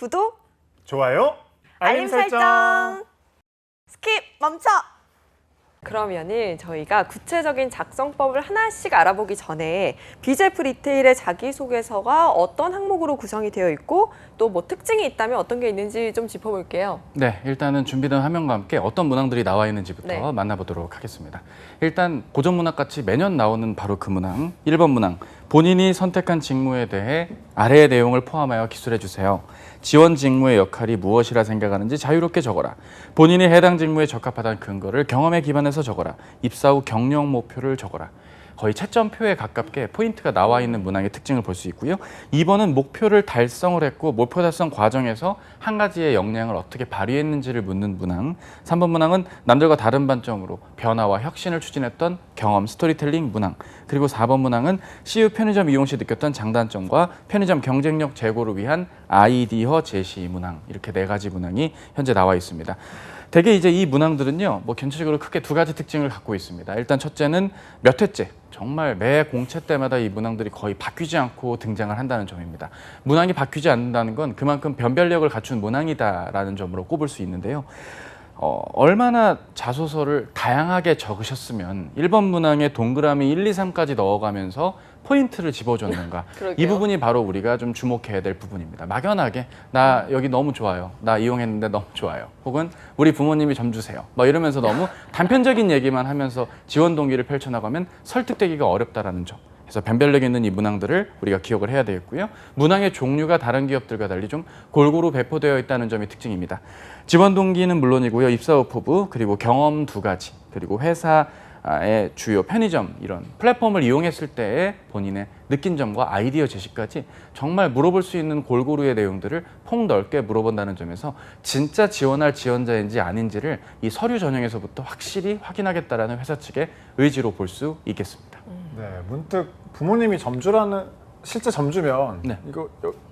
구독, 좋아요, 알림 설정. 스킵 멈춰. 그러면은 저희가 구체적인 작성법을 하나씩 알아보기 전에 비제프 리테일의 자기소개서가 어떤 항목으로 구성이 되어 있고 또 뭐 특징이 있다면 어떤 게 있는지 좀 짚어볼게요. 네, 일단은 준비된 화면과 함께 어떤 문항들이 나와 있는지부터 네. 만나보도록 하겠습니다. 일단 고전 문항 같이 매년 나오는 바로 그 문항, 1번 문항. 본인이 선택한 직무에 대해 아래의 내용을 포함하여 기술해 주세요. 지원 직무의 역할이 무엇이라 생각하는지 자유롭게 적어라. 본인이 해당 직무에 적합하다는 근거를 경험에 기반해서 적어라. 입사 후 경력 목표를 적어라. 거의 채점표에 가깝게 포인트가 나와 있는 문항의 특징을 볼 수 있고요. 2번은 목표를 달성을 했고 목표 달성 과정에서 한 가지의 역량을 어떻게 발휘했는지를 묻는 문항. 3번 문항은 남들과 다른 관점으로 변화와 혁신을 추진했던 경험, 스토리텔링 문항. 그리고 4번 문항은 CU 편의점 이용 시 느꼈던 장단점과 편의점 경쟁력 제고를 위한 아이디어 제시 문항. 이렇게 4가지 문항이 현재 나와 있습니다. 대개 이제 이 문항들은요, 뭐 전체적으로 크게 2가지 특징을 갖고 있습니다. 일단 첫째는 몇 회째, 정말 매 공채 때마다 이 문항들이 거의 바뀌지 않고 등장을 한다는 점입니다. 문항이 바뀌지 않는다는 건 그만큼 변별력을 갖춘 문항이다라는 점으로 꼽을 수 있는데요. 얼마나 자소서를 다양하게 적으셨으면 1번 문항에 동그라미 1, 2, 3까지 넣어가면서 포인트를 집어줬는가. 이 부분이 바로 우리가 좀 주목해야 될 부분입니다. 막연하게 나 여기 너무 좋아요. 나 이용했는데 너무 좋아요. 혹은 우리 부모님이 점 주세요. 뭐 이러면서 너무 단편적인 얘기만 하면서 지원 동기를 펼쳐나가면 설득되기가 어렵다라는 점. 그래서 변별력 있는 이 문항들을 우리가 기억을 해야 되겠고요. 문항의 종류가 다른 기업들과 달리 좀 골고루 배포되어 있다는 점이 특징입니다. 지원 동기는 물론이고요. 입사 후 포부, 그리고 경험 2가지, 그리고 회사의 주요 편의점 이런 플랫폼을 이용했을 때의 본인의 느낀 점과 아이디어 제시까지 정말 물어볼 수 있는 골고루의 내용들을 폭넓게 물어본다는 점에서 진짜 지원할 지원자인지 아닌지를 이 서류 전형에서부터 확실히 확인하겠다라는 회사 측의 의지로 볼 수 있겠습니다. 네, 문득 부모님이 점주라는 실제 점주면 네. 이거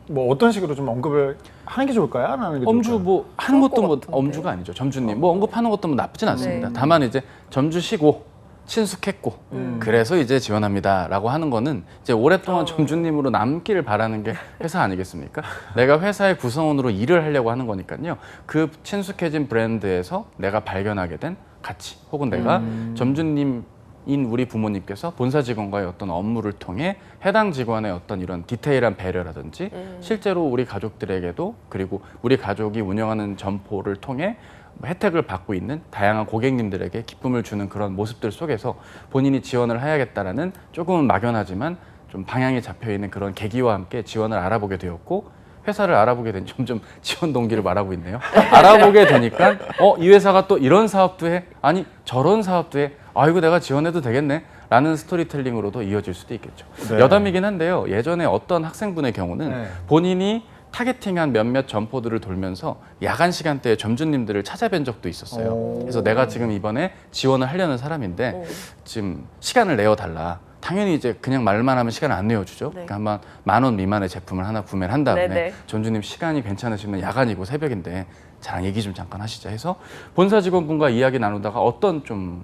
뭐 어떤 식으로 좀 언급을 하는 게 좋을까요? 안 하는 게 엄주 좋을까요? 뭐 하는 것도 뭐 같은데. 엄주가 아니죠. 점주님 뭐 언급하는 것도 뭐 나쁘진 않습니다. 네. 다만 이제 점주시고 친숙했고 그래서 이제 지원합니다라고 하는 거는 이제 오랫동안 점주님으로 남기를 바라는 게 회사 아니겠습니까? 내가 회사의 구성원으로 일을 하려고 하는 거니까요. 그 친숙해진 브랜드에서 내가 발견하게 된 가치 혹은 내가 점주님 인 우리 부모님께서 본사 직원과의 어떤 업무를 통해 해당 직원의 어떤 이런 디테일한 배려라든지 실제로 우리 가족들에게도 그리고 우리 가족이 운영하는 점포를 통해 혜택을 받고 있는 다양한 고객님들에게 기쁨을 주는 그런 모습들 속에서 본인이 지원을 해야겠다라는 조금은 막연하지만 좀 방향이 잡혀 있는 그런 계기와 함께 지원을 알아보게 되었고 회사를 알아보게 된 점점 지원 동기를 말하고 있네요. 알아보게 되니까 이 회사가 또 이런 사업도 해? 아니 저런 사업도 해? 이거 내가 지원해도 되겠네? 라는 스토리텔링으로도 이어질 수도 있겠죠. 네. 여담이긴 한데요. 예전에 어떤 학생분의 경우는 네. 본인이 타겟팅한 몇몇 점포들을 돌면서 야간 시간대에 점주님들을 찾아뵌 적도 있었어요. 그래서 내가 지금 이번에 지원을 하려는 사람인데 지금 시간을 내어달라. 당연히 이제 그냥 말만 하면 시간을 안 내어주죠. 네. 그러니까 한 10,000원 미만의 제품을 하나 구매를 한 다음에 네네. 점주님 시간이 괜찮으시면 야간이고 새벽인데 저랑 얘기 좀 잠깐 하시자 해서 본사 직원분과 이야기 나누다가 어떤 좀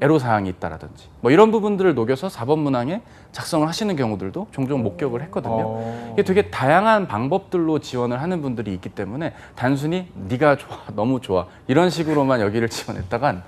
애로사항이 있다라든지 뭐 이런 부분들을 녹여서 4번 문항에 작성을 하시는 경우들도 종종 목격을 했거든요. 이게 되게 다양한 방법들로 지원을 하는 분들이 있기 때문에 단순히 네가 좋아, 너무 좋아 이런 식으로만 여기를 지원했다간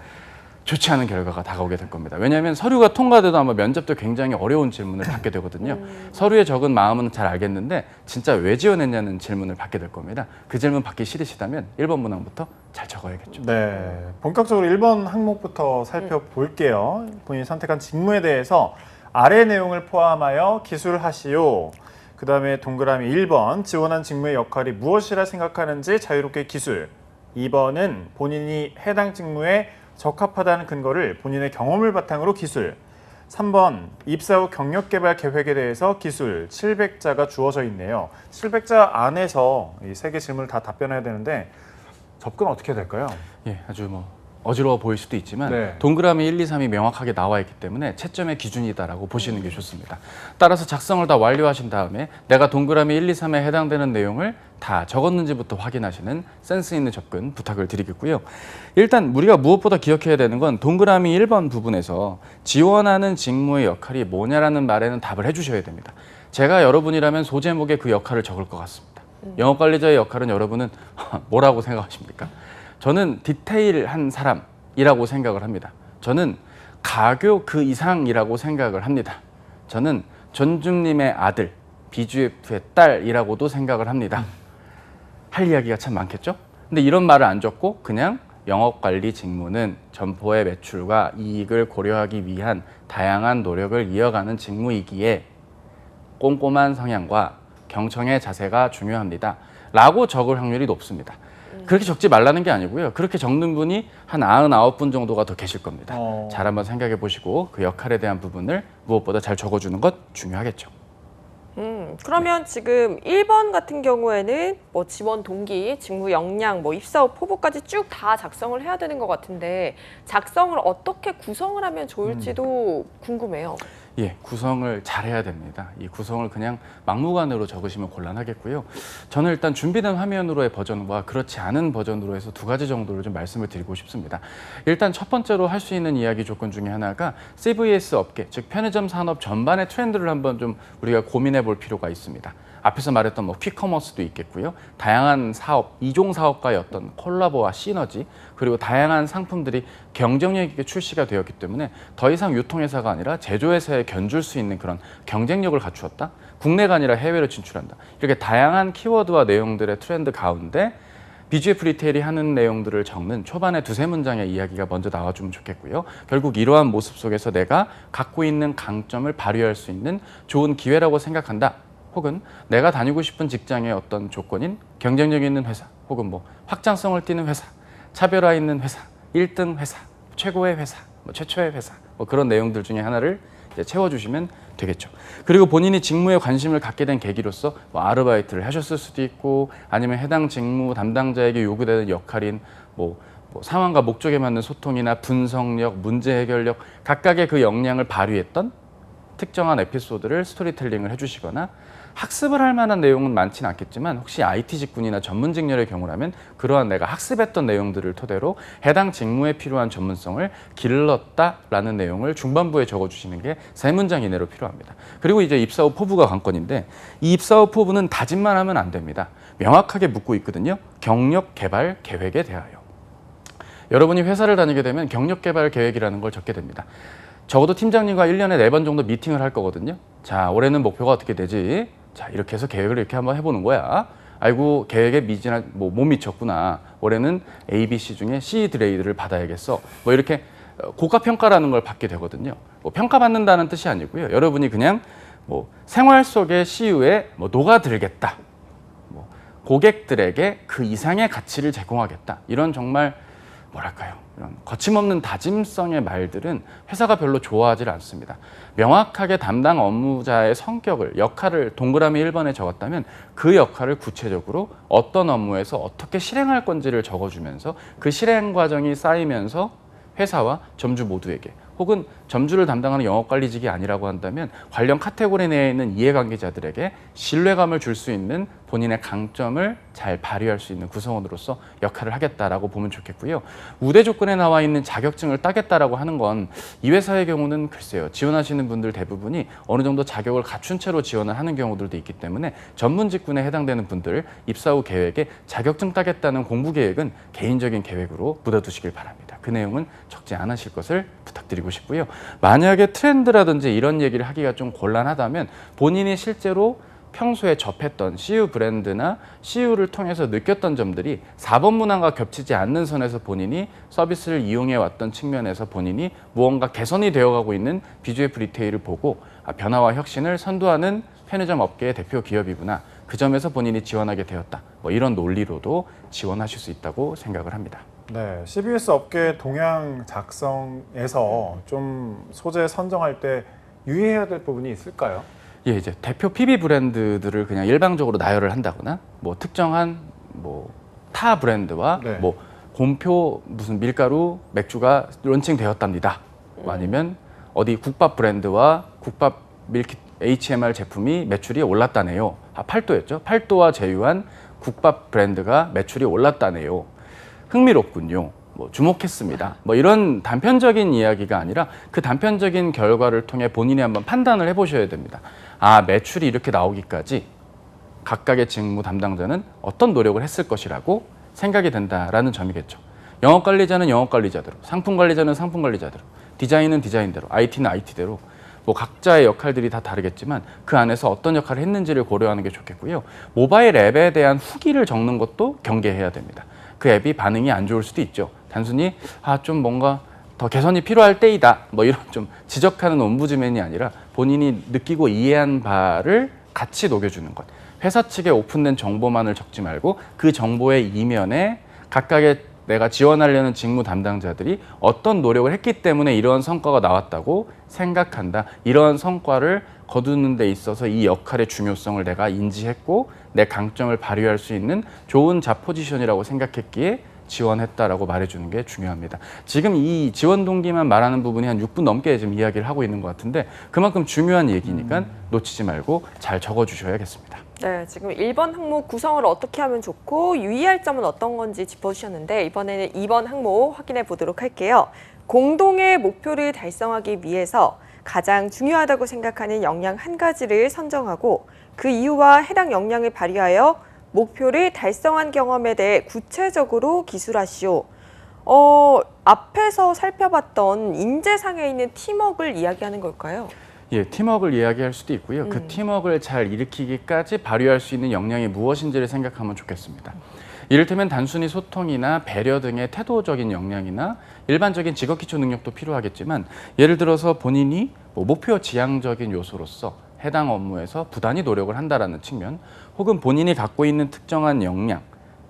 좋지 않은 결과가 다가오게 될 겁니다. 왜냐하면 서류가 통과돼도 아마 면접 때 굉장히 어려운 질문을 받게 되거든요. 서류에 적은 마음은 잘 알겠는데 진짜 왜 지원했냐는 질문을 받게 될 겁니다. 그 질문 받기 싫으시다면 1번 문항부터 잘 적어야겠죠. 네, 본격적으로 1번 항목부터 살펴볼게요. 본인이 선택한 직무에 대해서 아래 내용을 포함하여 기술하시오. 그 다음에 동그라미 1번 지원한 직무의 역할이 무엇이라 생각하는지 자유롭게 기술. 2번은 본인이 해당 직무에 적합하다는 근거를 본인의 경험을 바탕으로 기술. 3번 입사 후 경력 개발 계획에 대해서 기술 700자가 주어져 있네요. 700자 안에서 이 3개 질문을 다 답변해야 되는데 접근 어떻게 해야 될까요? 예, 아주 뭐 어지러워 보일 수도 있지만 네. 동그라미 1, 2, 3이 명확하게 나와 있기 때문에 채점의 기준이다라고 보시는 게 좋습니다. 따라서 작성을 다 완료하신 다음에 내가 동그라미 1, 2, 3에 해당되는 내용을 다 적었는지부터 확인하시는 센스 있는 접근 부탁을 드리겠고요. 일단 우리가 무엇보다 기억해야 되는 건 동그라미 1번 부분에서 지원하는 직무의 역할이 뭐냐라는 말에는 답을 해주셔야 됩니다. 제가 여러분이라면 소제목에 그 역할을 적을 것 같습니다. 영업관리자의 역할은 여러분은 뭐라고 생각하십니까? 저는 디테일한 사람이라고 생각을 합니다. 저는 가교 그 이상이라고 생각을 합니다. 저는 전주님의 아들, BGF의 딸이라고도 생각을 합니다. 할 이야기가 참 많겠죠? 근데 이런 말을 안 줬고 그냥 영업관리 직무는 점포의 매출과 이익을 고려하기 위한 다양한 노력을 이어가는 직무이기에 꼼꼼한 성향과 경청의 자세가 중요합니다. 라고 적을 확률이 높습니다. 그렇게 적지 말라는 게 아니고요. 그렇게 적는 분이 한 99분 정도가 더 계실 겁니다. 잘 한번 생각해 보시고 그 역할에 대한 부분을 무엇보다 잘 적어주는 것 중요하겠죠. 그러면 지금 1번 같은 경우에는 뭐 지원 동기, 직무 역량, 뭐 입사 후 포부까지 쭉 다 작성을 해야 되는 것 같은데 작성을 어떻게 구성을 하면 좋을지도 궁금해요. 예, 구성을 잘해야 됩니다. 이 구성을 그냥 막무가내로 적으시면 곤란하겠고요. 저는 일단 준비된 화면으로의 버전과 그렇지 않은 버전으로 해서 두 가지 정도를 좀 말씀을 드리고 싶습니다. 일단 첫 번째로 할 수 있는 이야기 조건 중에 하나가 CVS 업계, 즉 편의점 산업 전반의 트렌드를 한번 좀 우리가 고민해 볼 필요가 있습니다. 앞에서 말했던 뭐 퀵커머스도 있겠고요. 다양한 사업, 이종 사업과의 어떤 콜라보와 시너지, 그리고 다양한 상품들이 경쟁력 있게 출시가 되었기 때문에 더 이상 유통회사가 아니라 제조회사에 견줄 수 있는 그런 경쟁력을 갖추었다. 국내가 아니라 해외로 진출한다. 이렇게 다양한 키워드와 내용들의 트렌드 가운데 BGF 리테일이 하는 내용들을 적는 초반에 두세 문장의 이야기가 먼저 나와주면 좋겠고요. 결국 이러한 모습 속에서 내가 갖고 있는 강점을 발휘할 수 있는 좋은 기회라고 생각한다. 혹은 내가 다니고 싶은 직장의 어떤 조건인 경쟁력 있는 회사, 혹은 뭐 확장성을 띠는 회사, 차별화 있는 회사, 1등 회사, 최고의 회사, 뭐 최초의 회사, 뭐 그런 내용들 중에 하나를 이제 채워주시면 되겠죠. 그리고 본인이 직무에 관심을 갖게 된 계기로서 뭐 아르바이트를 하셨을 수도 있고, 아니면 해당 직무 담당자에게 요구되는 역할인 뭐 상황과 목적에 맞는 소통이나 분석력, 문제 해결력, 각각의 그 역량을 발휘했던 특정한 에피소드를 스토리텔링을 해주시거나, 학습을 할 만한 내용은 많지는 않겠지만 혹시 IT 직군이나 전문 직렬의 경우라면 그러한 내가 학습했던 내용들을 토대로 해당 직무에 필요한 전문성을 길렀다라는 내용을 중반부에 적어주시는 게 3문장 이내로 필요합니다. 그리고 이제 입사 후 포부가 관건인데, 이 입사 후 포부는 다짐만 하면 안 됩니다. 명확하게 묻고 있거든요. 경력 개발 계획에 대하여. 여러분이 회사를 다니게 되면 경력 개발 계획이라는 걸 적게 됩니다. 적어도 팀장님과 1년에 4번 정도 미팅을 할 거거든요. 자, 올해는 목표가 어떻게 되지? 자, 이렇게 해서 계획을 이렇게 한번 해보는 거야. 아이고, 계획에 못 미쳤구나. 올해는 A, B, C 중에 C 그레이드를 받아야겠어. 뭐 이렇게 고가 평가라는 걸 받게 되거든요. 뭐 평가받는다는 뜻이 아니고요. 여러분이 그냥 뭐 생활 속의 CU에 뭐 녹아들겠다. 뭐 고객들에게 그 이상의 가치를 제공하겠다. 이런 정말 뭐랄까요? 이런 거침없는 다짐성의 말들은 회사가 별로 좋아하지 않습니다. 명확하게 담당 업무자의 성격을, 역할을 동그라미 1번에 적었다면 그 역할을 구체적으로 어떤 업무에서 어떻게 실행할 건지를 적어주면서 그 실행 과정이 쌓이면서 회사와 점주 모두에게, 혹은 점주를 담당하는 영업관리직이 아니라고 한다면 관련 카테고리 내에 있는 이해관계자들에게 신뢰감을 줄 수 있는 본인의 강점을 잘 발휘할 수 있는 구성원으로서 역할을 하겠다라고 보면 좋겠고요. 우대 조건에 나와 있는 자격증을 따겠다라고 하는 건 이 회사의 경우는 글쎄요, 지원하시는 분들 대부분이 어느 정도 자격을 갖춘 채로 지원을 하는 경우들도 있기 때문에 전문 직군에 해당되는 분들 입사 후 계획에 자격증 따겠다는 공부 계획은 개인적인 계획으로 묻어두시길 바랍니다. 그 내용은 적지 않으실 것을 부탁드리고 싶고요. 만약에 트렌드라든지 이런 얘기를 하기가 좀 곤란하다면 본인이 실제로 평소에 접했던 CU 브랜드나 CU를 통해서 느꼈던 점들이 4번 문항과 겹치지 않는 선에서 본인이 서비스를 이용해 왔던 측면에서 본인이 무언가 개선이 되어가고 있는 BGF 리테일을 보고 변화와 혁신을 선도하는 편의점 업계의 대표 기업이구나. 그 점에서 본인이 지원하게 되었다. 뭐 이런 논리로도 지원하실 수 있다고 생각을 합니다. 네, CBS 업계 동향 작성에서 좀 소재 선정할 때 유의해야 될 부분이 있을까요? 예, 이제 대표 PB 브랜드들을 그냥 일방적으로 나열을 한다거나, 뭐 특정한 뭐 타 브랜드와 네. 뭐 곰표 무슨 밀가루 맥주가 론칭되었답니다. 뭐 아니면 어디 국밥 브랜드와 국밥 밀키트 HMR 제품이 매출이 올랐다네요. 팔도였죠. 팔도와 제휴한 국밥 브랜드가 매출이 올랐다네요. 흥미롭군요. 뭐 주목했습니다. 뭐 이런 단편적인 이야기가 아니라 그 단편적인 결과를 통해 본인이 한번 판단을 해보셔야 됩니다. 아, 매출이 이렇게 나오기까지 각각의 직무 담당자는 어떤 노력을 했을 것이라고 생각이 된다라는 점이겠죠. 영업 관리자는 영업 관리자대로, 상품 관리자는 상품 관리자대로, 디자인은 디자인대로, IT는 IT대로 뭐 각자의 역할들이 다 다르겠지만 그 안에서 어떤 역할을 했는지를 고려하는 게 좋겠고요. 모바일 앱에 대한 후기를 적는 것도 경계해야 됩니다. 그 앱이 반응이 안 좋을 수도 있죠. 단순히 좀 뭔가 더 개선이 필요할 때이다 뭐 이런 좀 지적하는 옴부즈맨이 아니라 본인이 느끼고 이해한 바를 같이 녹여주는 것. 회사 측에 오픈된 정보만을 적지 말고 그 정보의 이면에 각각의 내가 지원하려는 직무 담당자들이 어떤 노력을 했기 때문에 이러한 성과가 나왔다고 생각한다. 이러한 성과를 거두는 데 있어서 이 역할의 중요성을 내가 인지했고 내 강점을 발휘할 수 있는 좋은 잡 포지션이라고 생각했기에 지원했다라고 말해주는 게 중요합니다. 지금 이 지원 동기만 말하는 부분이 한 6분 넘게 지금 이야기를 하고 있는 것 같은데 그만큼 중요한 얘기니까 놓치지 말고 잘 적어주셔야겠습니다. 네, 지금 1번 항목 구성을 어떻게 하면 좋고 유의할 점은 어떤 건지 짚어주셨는데 이번에는 2번 항목 확인해 보도록 할게요. 공동의 목표를 달성하기 위해서 가장 중요하다고 생각하는 역량 한 가지를 선정하고 그 이유와 해당 역량을 발휘하여 목표를 달성한 경험에 대해 구체적으로 기술하시오. 앞에서 살펴봤던 인재상에 있는 팀워크를 이야기하는 걸까요? 예, 팀워크를 이야기할 수도 있고요. 그 팀워크를 잘 일으키기까지 발휘할 수 있는 역량이 무엇인지를 생각하면 좋겠습니다. 이를테면 단순히 소통이나 배려 등의 태도적인 역량이나 일반적인 직업기초 능력도 필요하겠지만 예를 들어서 본인이 목표 지향적인 요소로서 해당 업무에서 부단히 노력을 한다라는 측면 혹은 본인이 갖고 있는 특정한 역량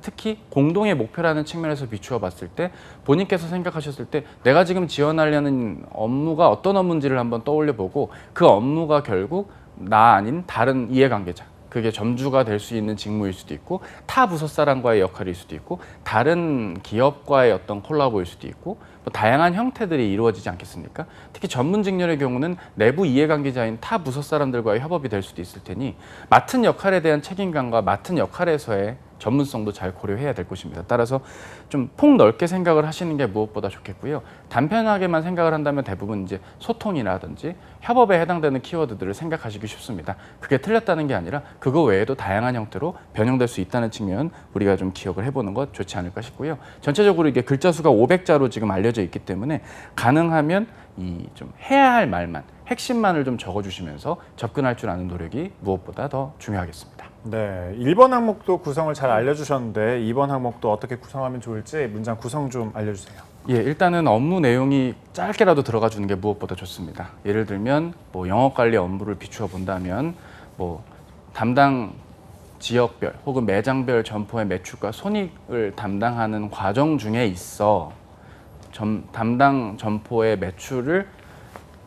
특히 공동의 목표라는 측면에서 비추어 봤을 때 본인께서 생각하셨을 때 내가 지금 지원하려는 업무가 어떤 업무인지를 한번 떠올려 보고 그 업무가 결국 나 아닌 다른 이해관계자 그게 점주가 될 수 있는 직무일 수도 있고 타 부서 사람과의 역할일 수도 있고 다른 기업과의 어떤 콜라보일 수도 있고 뭐 다양한 형태들이 이루어지지 않겠습니까? 특히 전문 직렬의 경우는 내부 이해관계자인 타 부서 사람들과의 협업이 될 수도 있을 테니 맡은 역할에 대한 책임감과 맡은 역할에서의 전문성도 잘 고려해야 될 것입니다. 따라서 좀 폭넓게 생각을 하시는 게 무엇보다 좋겠고요. 단편하게만 생각을 한다면 대부분 이제 소통이라든지 협업에 해당되는 키워드들을 생각하시기 쉽습니다. 그게 틀렸다는 게 아니라 그거 외에도 다양한 형태로 변형될 수 있다는 측면 우리가 좀 기억을 해보는 것 좋지 않을까 싶고요. 전체적으로 이게 글자 수가 500자로 지금 알려져 있기 때문에 가능하면 이 좀 해야 할 말만 핵심만을 좀 적어주시면서 접근할 줄 아는 노력이 무엇보다 더 중요하겠습니다. 네, 1번 항목도 구성을 잘 알려주셨는데 2번 항목도 어떻게 구성하면 좋을지 문장 구성 좀 알려주세요. 예, 일단은 업무 내용이 짧게라도 들어가 주는 게 무엇보다 좋습니다. 예를 들면 뭐 영업 관리 업무를 비추어 본다면 뭐 담당 지역별 혹은 매장별 점포의 매출과 손익을 담당하는 과정 중에 있어 담당 점포의 매출을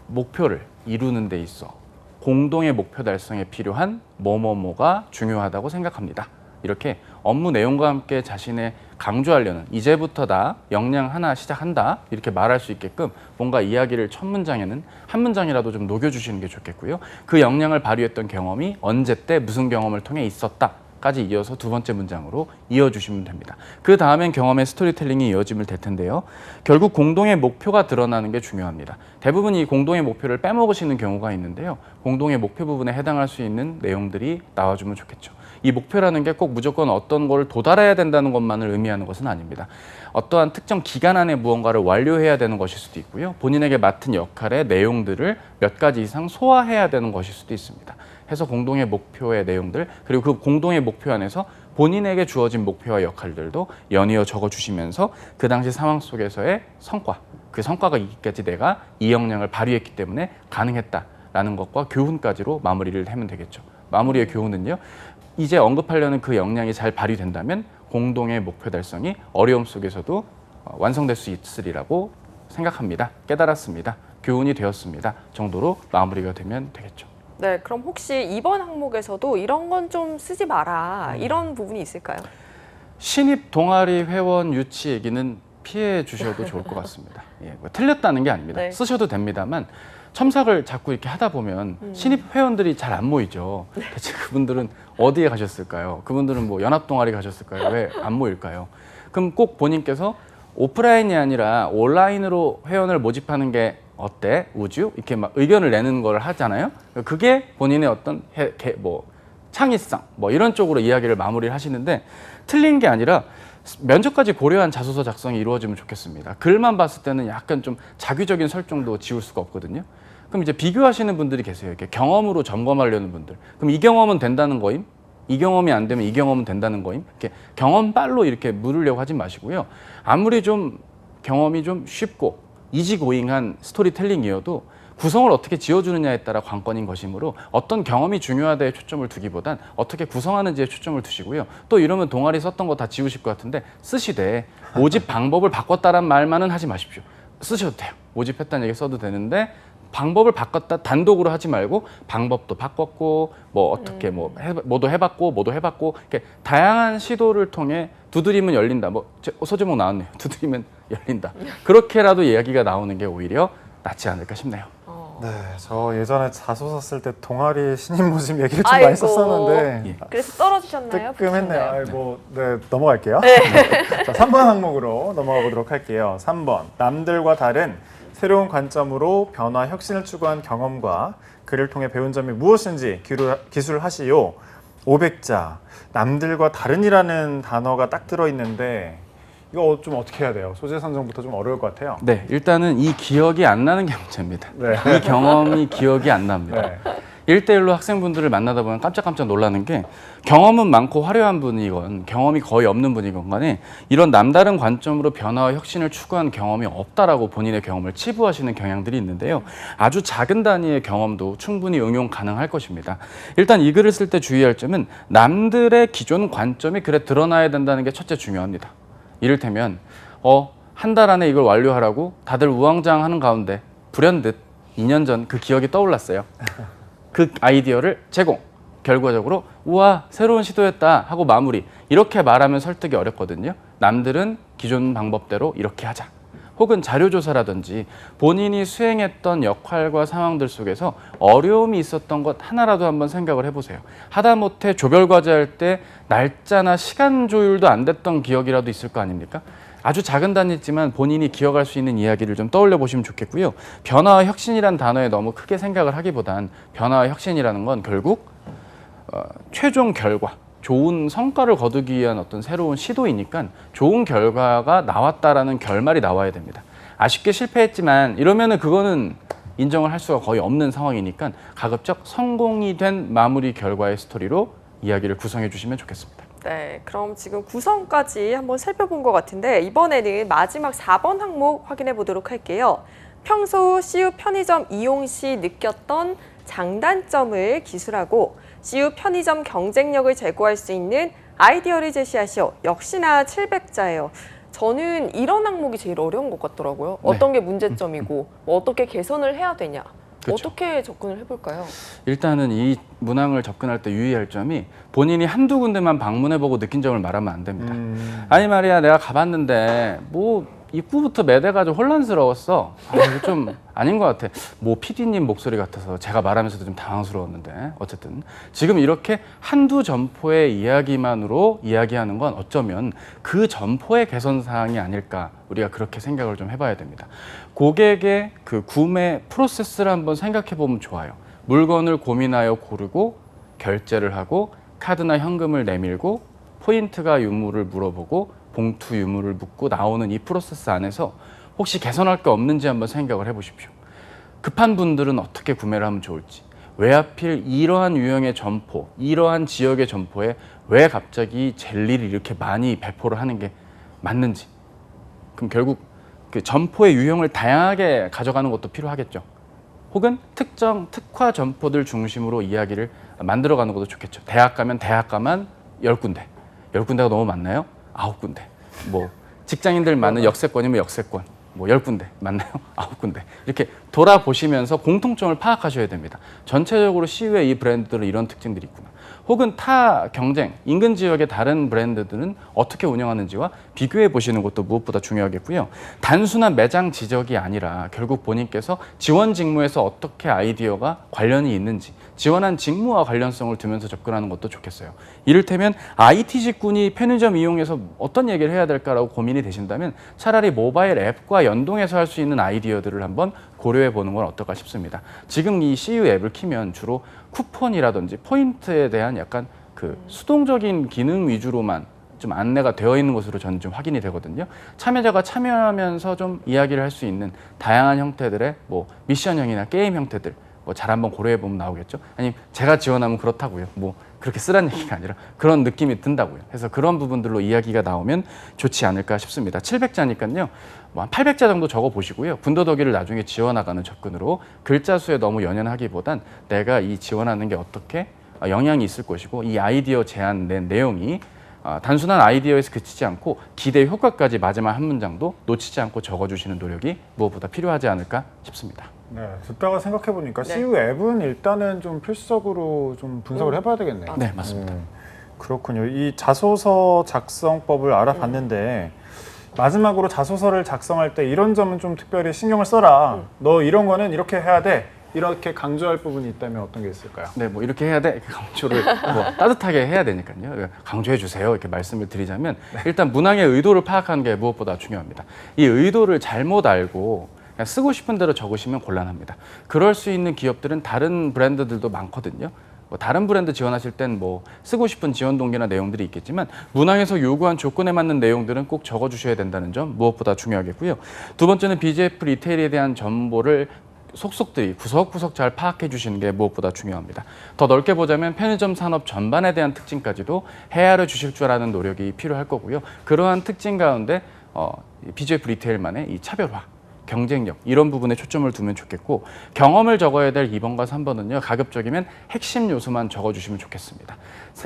목표를 이루는 데 있어 공동의 목표 달성에 필요한 뭐뭐뭐가 중요하다고 생각합니다. 이렇게 업무 내용과 함께 자신의 강조하려는 이제부터다 역량 하나 시작한다 이렇게 말할 수 있게끔 뭔가 이야기를 첫 문장에는 한 문장이라도 좀 녹여주시는 게 좋겠고요. 그 역량을 발휘했던 경험이 언제 때 무슨 경험을 통해 있었다 까지 이어서 두 번째 문장으로 이어주시면 됩니다. 그 다음엔 경험의 스토리텔링이 이어지면 될 텐데요. 결국 공동의 목표가 드러나는 게 중요합니다. 대부분 이 공동의 목표를 빼먹으시는 경우가 있는데요. 공동의 목표 부분에 해당할 수 있는 내용들이 나와주면 좋겠죠. 이 목표라는 게 꼭 무조건 어떤 걸 도달해야 된다는 것만을 의미하는 것은 아닙니다. 어떠한 특정 기간 안에 무언가를 완료해야 되는 것일 수도 있고요. 본인에게 맡은 역할의 내용들을 몇 가지 이상 소화해야 되는 것일 수도 있습니다. 해서 공동의 목표의 내용들 그리고 그 공동의 목표 안에서 본인에게 주어진 목표와 역할들도 연이어 적어주시면서 그 당시 상황 속에서의 성과 그 성과가 있기까지 내가 이 역량을 발휘했기 때문에 가능했다라는 것과 교훈까지로 마무리를 하면 되겠죠. 마무리의 교훈은요. 이제 언급하려는 그 역량이 잘 발휘된다면 공동의 목표 달성이 어려움 속에서도 완성될 수 있으리라고 생각합니다. 깨달았습니다. 교훈이 되었습니다. 정도로 마무리가 되면 되겠죠. 네, 그럼 혹시 2번 항목에서도 이런 건 좀 쓰지 마라 이런 부분이 있을까요? 신입 동아리 회원 유치 얘기는 피해 주셔도 좋을 것 같습니다. 예, 뭐 틀렸다는 게 아닙니다. 네. 쓰셔도 됩니다만 첨삭을 자꾸 이렇게 하다 보면 신입 회원들이 잘 안 모이죠. 대체 그분들은 어디에 가셨을까요? 그분들은 뭐 연합 동아리 가셨을까요? 왜 안 모일까요? 그럼 꼭 본인께서 오프라인이 아니라 온라인으로 회원을 모집하는 게 어때? 우주? 이렇게 막 의견을 내는 걸 하잖아요. 그게 본인의 어떤 창의성 뭐 이런 쪽으로 이야기를 마무리를 하시는데 틀린 게 아니라 면접까지 고려한 자소서 작성이 이루어지면 좋겠습니다. 글만 봤을 때는 약간 좀 자기적인 설정도 지울 수가 없거든요. 그럼 이제 비교하시는 분들이 계세요. 이렇게 경험으로 점검하려는 분들. 그럼 이 경험은 된다는 거임? 이 경험이 안 되면 이 경험은 된다는 거임? 이렇게 경험빨로 이렇게 물으려고 하지 마시고요. 아무리 좀 경험이 좀 쉽고 이지고잉한 스토리텔링이어도 구성을 어떻게 지어주느냐에 따라 관건인 것이므로 어떤 경험이 중요하다에 초점을 두기보단 어떻게 구성하는지에 초점을 두시고요. 또 이러면 동아리 썼던 거 다 지우실 것 같은데 쓰시되 모집 방법을 바꿨다란 말만은 하지 마십시오. 쓰셔도 돼요. 모집했다는 얘기 써도 되는데 방법을 바꿨다 단독으로 하지 말고 방법도 바꿨고 뭐 어떻게 뭐도 해봤고 이렇게 다양한 시도를 통해 두드리면 열린다. 뭐 소제목 나왔네요. 두드리면 열린다. 그렇게라도 이야기가 나오는 게 오히려 낫지 않을까 싶네요. 네, 저 예전에 자소서 쓸 때 동아리 신입 모집 얘기를 좀 아이고. 많이 썼었는데 그래서 떨어지셨나요? 뜨끔했네요. 네, 넘어갈게요. 자, 3번 항목으로 넘어가 보도록 할게요. 3번, 남들과 다른 새로운 관점으로 변화, 혁신을 추구한 경험과 그를 통해 배운 점이 무엇인지 기술하시오. 500자, 남들과 다른이라는 단어가 딱 들어있는데 이거 좀 어떻게 해야 돼요? 소재 선정부터 좀 어려울 것 같아요. 네, 일단은 이 기억이 안 나는 게 문제입니다. 네. 이 경험이 기억이 안 납니다. 네. 1대1로 학생분들을 만나다 보면 깜짝깜짝 놀라는 게 경험은 많고 화려한 분이건 경험이 거의 없는 분이건 간에 이런 남다른 관점으로 변화와 혁신을 추구한 경험이 없다라고 본인의 경험을 치부하시는 경향들이 있는데요. 아주 작은 단위의 경험도 충분히 응용 가능할 것입니다. 일단 이 글을 쓸 때 주의할 점은 남들의 기존 관점이 글에 드러나야 된다는 게 첫째 중요합니다. 이를테면 한 달 안에 이걸 완료하라고 다들 우왕좌왕하는 가운데 불현듯 2년 전 그 기억이 떠올랐어요. 그 아이디어를 제공. 결과적으로 우와 새로운 시도였다 하고 마무리. 이렇게 말하면 설득이 어렵거든요. 남들은 기존 방법대로 이렇게 하자. 혹은 자료조사라든지 본인이 수행했던 역할과 상황들 속에서 어려움이 있었던 것 하나라도 한번 생각을 해보세요. 하다못해 조별과제 할 때 날짜나 시간 조율도 안 됐던 기억이라도 있을 거 아닙니까? 아주 작은 단위지만 본인이 기억할 수 있는 이야기를 좀 떠올려 보시면 좋겠고요. 변화와 혁신이란 단어에 너무 크게 생각을 하기보단 변화와 혁신이라는 건 결국 최종 결과, 좋은 성과를 거두기 위한 어떤 새로운 시도이니까 좋은 결과가 나왔다라는 결말이 나와야 됩니다. 아쉽게 실패했지만 이러면은 그거는 인정을 할 수가 거의 없는 상황이니까 가급적 성공이 된 마무리 결과의 스토리로 이야기를 구성해 주시면 좋겠습니다. 네, 그럼 지금 구성까지 한번 살펴본 것 같은데 이번에는 마지막 4번 항목 확인해 보도록 할게요. 평소 CU 편의점 이용 시 느꼈던 장단점을 기술하고 CU 편의점 경쟁력을 제고할 수 있는 아이디어를 제시하시오. 역시나 700자예요. 저는 이런 항목이 제일 어려운 것 같더라고요. 네. 어떤 게 문제점이고 뭐 어떻게 개선을 해야 되냐. 그렇죠. 어떻게 접근을 해볼까요? 일단은 이 문항을 접근할 때 유의할 점이 본인이 한두 군데만 방문해보고 느낀 점을 말하면 안 됩니다. 아니 말이야 내가 가봤는데 뭐 입구부터 매대가지고 혼란스러웠어. 이거 좀 아닌 것 같아. 뭐 PD님 목소리 같아서 제가 말하면서도 좀 당황스러웠는데 어쨌든 지금 이렇게 한두 점포의 이야기만으로 이야기하는 건 어쩌면 그 점포의 개선 사항이 아닐까 우리가 그렇게 생각을 좀 해봐야 됩니다. 고객의 그 구매 프로세스를 한번 생각해 보면 좋아요. 물건을 고민하여 고르고 결제를 하고 카드나 현금을 내밀고 포인트가 유무를 물어보고 봉투 유무를 묻고 나오는 이 프로세스 안에서 혹시 개선할 게 없는지 한번 생각을 해보십시오. 급한 분들은 어떻게 구매를 하면 좋을지, 왜 하필 이러한 유형의 점포, 이러한 지역의 점포에 왜 갑자기 젤리를 이렇게 많이 배포를 하는 게 맞는지, 그럼 결국 그 점포의 유형을 다양하게 가져가는 것도 필요하겠죠. 혹은 특정 특화 점포들 중심으로 이야기를 만들어가는 것도 좋겠죠. 대학 가면 대학가만 10군데, 10군데가 너무 많나요? 9군데. 뭐 직장인들 많은 역세권이면 역세권 뭐 10군데 맞나요? 9군데. 이렇게 돌아보시면서 공통점을 파악하셔야 됩니다. 전체적으로 CU의 이 브랜드들은 이런 특징들이 있구나. 혹은 타 경쟁, 인근 지역의 다른 브랜드들은 어떻게 운영하는지와 비교해 보시는 것도 무엇보다 중요하겠고요. 단순한 매장 지적이 아니라 결국 본인께서 지원 직무에서 어떻게 아이디어가 관련이 있는지 지원한 직무와 관련성을 두면서 접근하는 것도 좋겠어요. 이를테면 IT 직군이 편의점 이용해서 어떤 얘기를 해야 될까라고 고민이 되신다면 차라리 모바일 앱과 연동해서 할 수 있는 아이디어들을 한번 고려해 보는 건 어떨까 싶습니다. 지금 이 CU 앱을 키면 주로 쿠폰이라든지 포인트에 대한 약간 그 수동적인 기능 위주로만 좀 안내가 되어 있는 것으로 저는 좀 확인이 되거든요. 참여자가 참여하면서 좀 이야기를 할 수 있는 다양한 형태들의 뭐 미션형이나 게임 형태들 뭐 잘 한번 고려해 보면 나오겠죠. 아니면 제가 지원하면 그렇다고요. 뭐 그렇게 쓰라는 얘기가 아니라 그런 느낌이 든다고요. 그래서 그런 부분들로 이야기가 나오면 좋지 않을까 싶습니다. 700자니까요. 뭐 한 800자 정도 적어 보시고요. 분도더기를 나중에 지원하가는 접근으로 글자 수에 너무 연연하기보단 내가 이 지원하는 게 어떻게 영향이 있을 것이고 이 아이디어 제안된 내용이 단순한 아이디어에서 그치지 않고 기대 효과까지 마지막 한 문장도 놓치지 않고 적어주시는 노력이 무엇보다 필요하지 않을까 싶습니다. 네, 듣다가 생각해 보니까 네. CU 앱은 일단은 좀 필수적으로 좀 분석을 해봐야 되겠네요. 네, 맞습니다. 그렇군요. 이 자소서 작성법을 알아봤는데 마지막으로 자소서를 작성할 때 이런 점은 좀 특별히 신경을 써라. 너 이런 거는 이렇게 해야 돼. 이렇게 강조할 부분이 있다면 어떤 게 있을까요? 네, 뭐 이렇게 해야 돼. 이렇게 강조를 뭐 따뜻하게 해야 되니까요. 강조해 주세요. 이렇게 말씀을 드리자면 일단 문항의 의도를 파악하는 게 무엇보다 중요합니다. 이 의도를 잘못 알고 그냥 쓰고 싶은 대로 적으시면 곤란합니다. 그럴 수 있는 기업들은 다른 브랜드들도 많거든요. 뭐 다른 브랜드 지원하실 땐 뭐 쓰고 싶은 지원 동기나 내용들이 있겠지만 문항에서 요구한 조건에 맞는 내용들은 꼭 적어주셔야 된다는 점 무엇보다 중요하겠고요. 두 번째는 BJF 리테일에 대한 정보를 속속들이 구석구석 잘 파악해 주시는 게 무엇보다 중요합니다. 더 넓게 보자면 편의점 산업 전반에 대한 특징까지도 헤아려 주실 줄 아는 노력이 필요할 거고요. 그러한 특징 가운데 BJF 리테일만의 이 차별화, 경쟁력 이런 부분에 초점을 두면 좋겠고 경험을 적어야 될 2번과 3번은요. 가급적이면 핵심 요소만 적어주시면 좋겠습니다.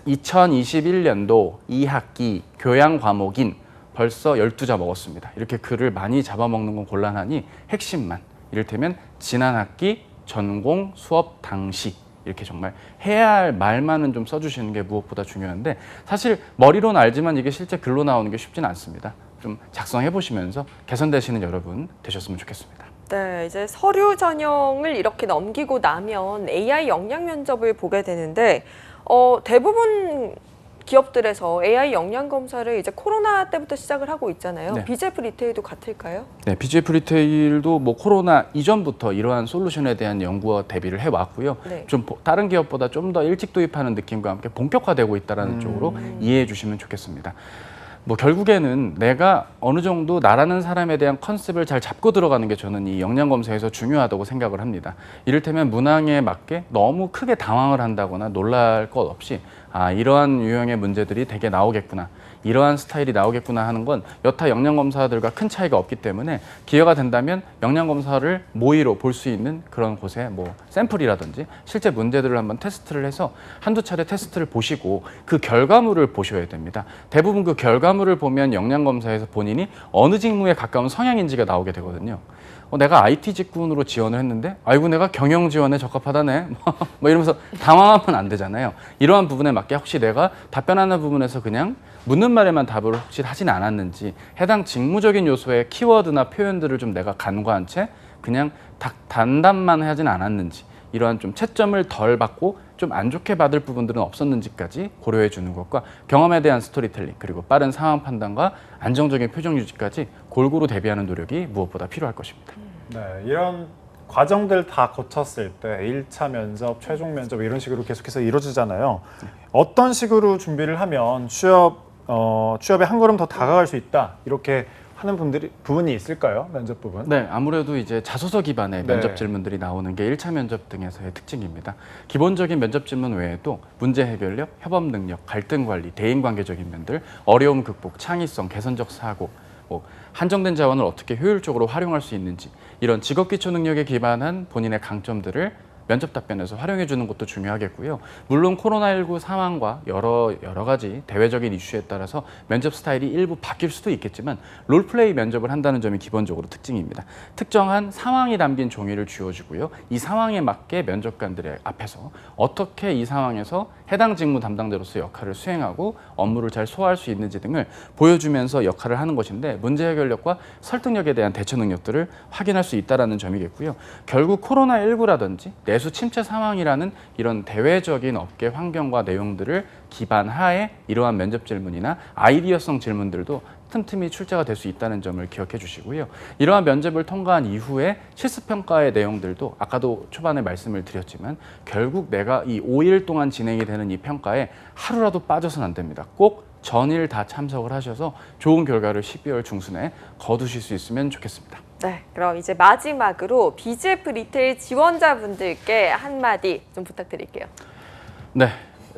2021년도 2학기 교양 과목인 벌써 12자 먹었습니다. 이렇게 글을 많이 잡아먹는 건 곤란하니 핵심만 이를테면 지난 학기 전공 수업 당시 이렇게 정말 해야 할 말만은 좀 써주시는 게 무엇보다 중요한데 사실 머리로는 알지만 이게 실제 글로 나오는 게 쉽지는 않습니다. 좀 작성해 보시면서 개선되시는 여러분 되셨으면 좋겠습니다. 네, 이제 서류 전형을 이렇게 넘기고 나면 AI 역량 면접을 보게 되는데 대부분 기업들에서 AI 역량 검사를 이제 코로나 때부터 시작을 하고 있잖아요. 네. BJF 리테일도 같을까요? 네, BJF 리테일도 뭐 코로나 이전부터 이러한 솔루션에 대한 연구와 대비를 해왔고요. 네. 좀 다른 기업보다 좀 더 일찍 도입하는 느낌과 함께 본격화되고 있다는 쪽으로 이해해 주시면 좋겠습니다. 뭐 결국에는 내가 어느 정도 나라는 사람에 대한 컨셉을 잘 잡고 들어가는 게 저는 이 역량 검사에서 중요하다고 생각을 합니다. 이를테면 문항에 맞게 너무 크게 당황을 한다거나 놀랄 것 없이 이러한 유형의 문제들이 되게 나오겠구나. 이러한 스타일이 나오겠구나 하는 건 여타 역량검사들과 큰 차이가 없기 때문에 기회가 된다면 역량검사를 모의로 볼 수 있는 그런 곳에 뭐 샘플이라든지 실제 문제들을 한번 테스트를 해서 한두 차례 테스트를 보시고 그 결과물을 보셔야 됩니다. 대부분 그 결과물을 보면 역량검사에서 본인이 어느 직무에 가까운 성향인지가 나오게 되거든요. 내가 IT 직군으로 지원을 했는데 아이고 내가 경영 지원에 적합하다네 뭐 이러면서 당황하면 안 되잖아요. 이러한 부분에 맞게 혹시 내가 답변하는 부분에서 그냥 묻는 말에만 답을 혹시 하진 않았는지 해당 직무적인 요소의 키워드나 표현들을 좀 내가 간과한 채 그냥 단답만 하진 않았는지 이러한 좀 채점을 덜 받고 좀 안 좋게 받을 부분들은 없었는지까지 고려해 주는 것과 경험에 대한 스토리텔링 그리고 빠른 상황 판단과 안정적인 표정 유지까지 골고루 대비하는 노력이 무엇보다 필요할 것입니다. 네, 이런 과정들 다 거쳤을 때 1차 면접, 최종 면접 이런 식으로 계속해서 이루어지잖아요. 어떤 식으로 준비를 하면 취업에 한 걸음 더 다가갈 수 있다 이렇게 하는 부분이 있을까요? 면접 부분? 네, 아무래도 이제 자소서 기반의 네. 면접 질문들이 나오는 게 1차 면접 등에서의 특징입니다. 기본적인 면접 질문 외에도 문제 해결력, 협업 능력, 갈등 관리, 대인 관계적인 면들, 어려움 극복, 창의성, 개선적 사고, 한정된 자원을 어떻게 효율적으로 활용할 수 있는지 이런 직업 기초 능력에 기반한 본인의 강점들을 면접 답변에서 활용해 주는 것도 중요하겠고요. 물론 코로나19 상황과 여러 가지 대외적인 이슈에 따라서 면접 스타일이 일부 바뀔 수도 있겠지만 롤플레이 면접을 한다는 점이 기본적으로 특징입니다. 특정한 상황이 담긴 종이를 쥐어주고요. 이 상황에 맞게 면접관들의 앞에서 어떻게 이 상황에서 해당 직무 담당자로서 역할을 수행하고 업무를 잘 소화할 수 있는지 등을 보여주면서 역할을 하는 것인데 문제 해결력과 설득력에 대한 대처 능력들을 확인할 수 있다는 점이겠고요. 결국 코로나19라든지 매수 침체 상황이라는 이런 대외적인 업계 환경과 내용들을 기반하에 이러한 면접 질문이나 아이디어성 질문들도 틈틈이 출제가 될 수 있다는 점을 기억해 주시고요. 이러한 면접을 통과한 이후에 실습평가의 내용들도 아까도 초반에 말씀을 드렸지만 결국 내가 이 5일 동안 진행이 되는 이 평가에 하루라도 빠져서는 안 됩니다. 꼭 전일 다 참석을 하셔서 좋은 결과를 12월 중순에 거두실 수 있으면 좋겠습니다. 네, 그럼 이제 마지막으로 BGF 리테일 지원자분들께 한마디 좀 부탁드릴게요. 네,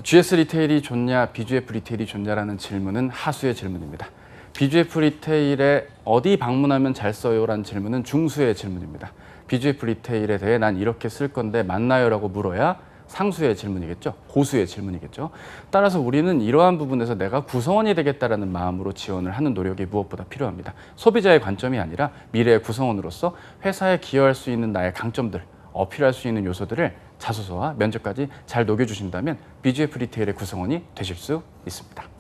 GS 리테일이 좋냐, BGF 리테일이 좋냐라는 질문은 하수의 질문입니다. BGF 리테일에 어디 방문하면 잘 써요라는 질문은 중수의 질문입니다. BGF 리테일에 대해 난 이렇게 쓸 건데 맞나요라고 물어야 상수의 질문이겠죠. 고수의 질문이겠죠. 따라서 우리는 이러한 부분에서 내가 구성원이 되겠다라는 마음으로 지원을 하는 노력이 무엇보다 필요합니다. 소비자의 관점이 아니라 미래의 구성원으로서 회사에 기여할 수 있는 나의 강점들, 어필할 수 있는 요소들을 자소서와 면접까지 잘 녹여주신다면 BGF 리테일의 구성원이 되실 수 있습니다.